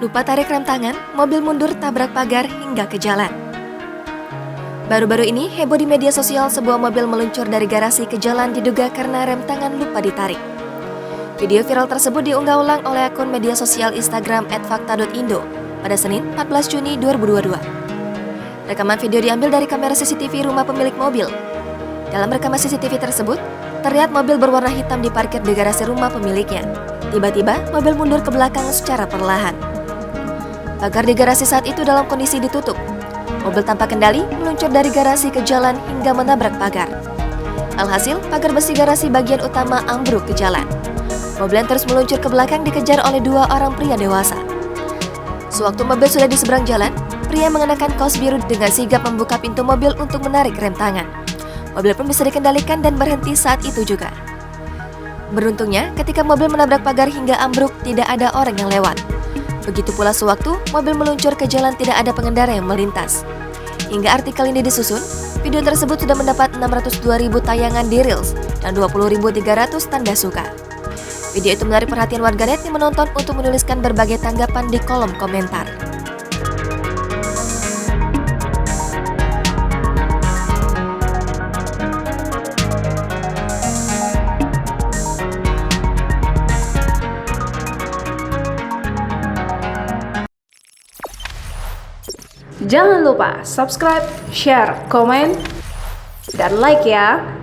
Lupa tarik rem tangan, mobil mundur tabrak pagar hingga ke jalan. Baru-baru ini heboh di media sosial sebuah mobil meluncur dari garasi ke jalan diduga karena rem tangan lupa ditarik. Video viral tersebut diunggah ulang oleh akun media sosial Instagram @fakta.indo pada Senin 14 Juni 2022. Rekaman video diambil dari kamera CCTV rumah pemilik mobil. Dalam rekaman CCTV tersebut, terlihat mobil berwarna hitam diparkir di garasi rumah pemiliknya. Tiba-tiba, mobil mundur ke belakang secara perlahan. Pagar di garasi saat itu dalam kondisi ditutup. Mobil tanpa kendali meluncur dari garasi ke jalan hingga menabrak pagar. Alhasil, pagar besi garasi bagian utama ambruk ke jalan. Mobil yang terus meluncur ke belakang dikejar oleh dua orang pria dewasa. Sewaktu mobil sudah di seberang jalan, pria mengenakan kaos biru dengan sigap membuka pintu mobil untuk menarik rem tangan. Mobil pun bisa dikendalikan dan berhenti saat itu juga. Beruntungnya, ketika mobil menabrak pagar hingga ambruk, tidak ada orang yang lewat. Begitu pula sewaktu mobil meluncur ke jalan tidak ada pengendara yang melintas. Hingga artikel ini disusun, video tersebut sudah mendapat 602.000 tayangan di Reels dan 20.300 tanda suka. Video itu menarik perhatian warganet yang menonton untuk menuliskan berbagai tanggapan di kolom komentar. Jangan lupa subscribe, share, komen, dan like ya!